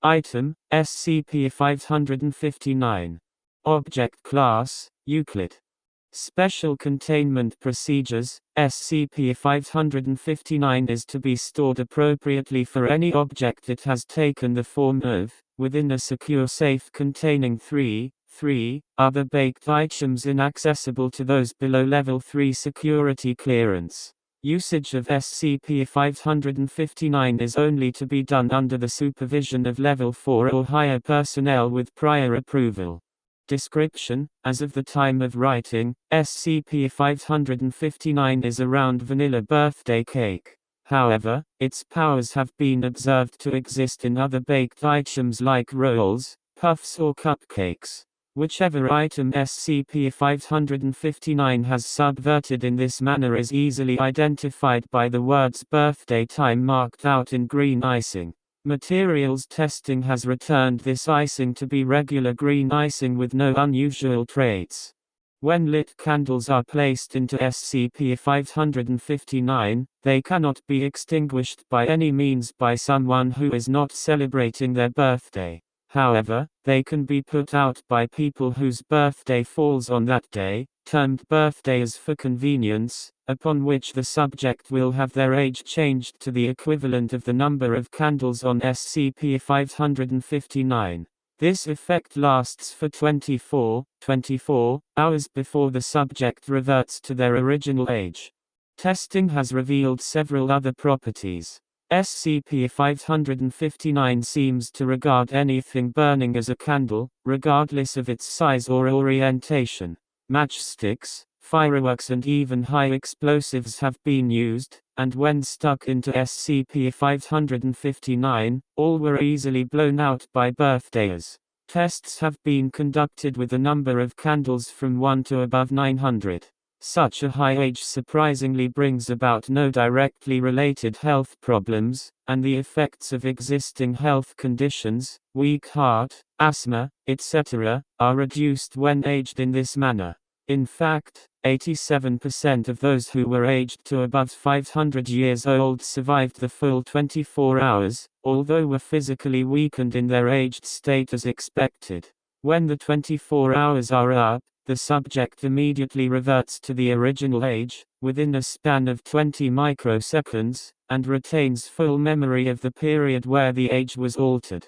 Item, SCP-559. Object Class, Euclid. Special Containment Procedures, SCP-559 is to be stored appropriately for any object it has taken the form of, within a secure safe containing 3 other baked items inaccessible to those below Level 3 security clearance. Usage of SCP-559 is only to be done under the supervision of Level 4 or higher personnel with prior approval. Description: as of the time of writing, SCP-559 is a round vanilla birthday cake. However, its powers have been observed to exist in other baked items like rolls, puffs or cupcakes. Whichever item SCP-559 has subverted in this manner is easily identified by the words birthday time marked out in green icing. Materials testing has returned this icing to be regular green icing with no unusual traits. When lit candles are placed into SCP-559, they cannot be extinguished by any means by someone who is not celebrating their birthday. However, they can be put out by people whose birthday falls on that day, termed birthdays for convenience, upon which the subject will have their age changed to the equivalent of the number of candles on SCP-559. This effect lasts for 24 hours before the subject reverts to their original age. Testing has revealed several other properties. SCP-559 seems to regard anything burning as a candle, regardless of its size or orientation. Matchsticks, fireworks and even high explosives have been used, and when stuck into SCP-559, all were easily blown out by birthdayers. Tests have been conducted with a number of candles from 1 to above 900. Such a high age surprisingly brings about no directly related health problems, and the effects of existing health conditions, weak heart, asthma, etc., are reduced when aged in this manner. In fact, 87% of those who were aged to above 500 years old survived the full 24 hours, although were physically weakened in their aged state as expected. When the 24 hours are up, the subject immediately reverts to the original age, within a span of 20 microseconds, and retains full memory of the period where the age was altered.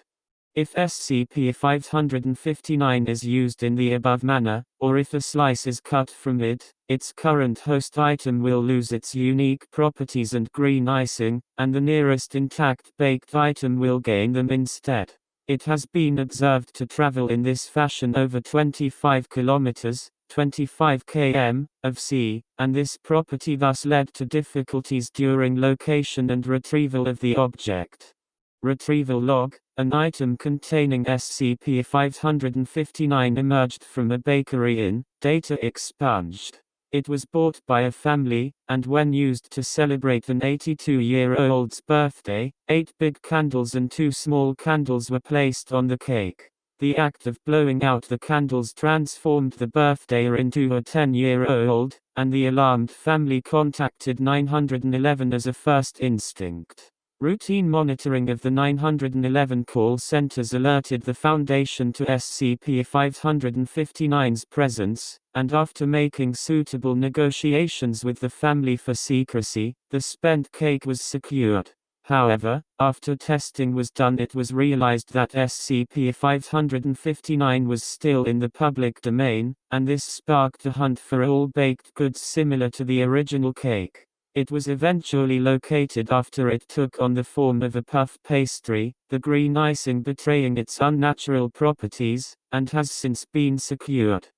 If SCP-559 is used in the above manner, or if a slice is cut from it, its current host item will lose its unique properties and green icing, and the nearest intact baked item will gain them instead. It has been observed to travel in this fashion over 25 kilometers, 25 km, of sea, and this property thus led to difficulties during location and retrieval of the object. Retrieval log: an item containing SCP-559 emerged from a bakery in, data expunged. It was bought by a family, and when used to celebrate an 82-year-old's birthday, 8 big candles and 2 small candles were placed on the cake. The act of blowing out the candles transformed the birthdayer into a 10-year-old, and the alarmed family contacted 911 as a first instinct. Routine monitoring of the 911 call centers alerted the Foundation to SCP-559's presence, and after making suitable negotiations with the family for secrecy, the spent cake was secured. However, after testing was done, it was realized that SCP-559 was still in the public domain, and this sparked a hunt for all baked goods similar to the original cake. It was eventually located after it took on the form of a puff pastry, the green icing betraying its unnatural properties, and has since been secured.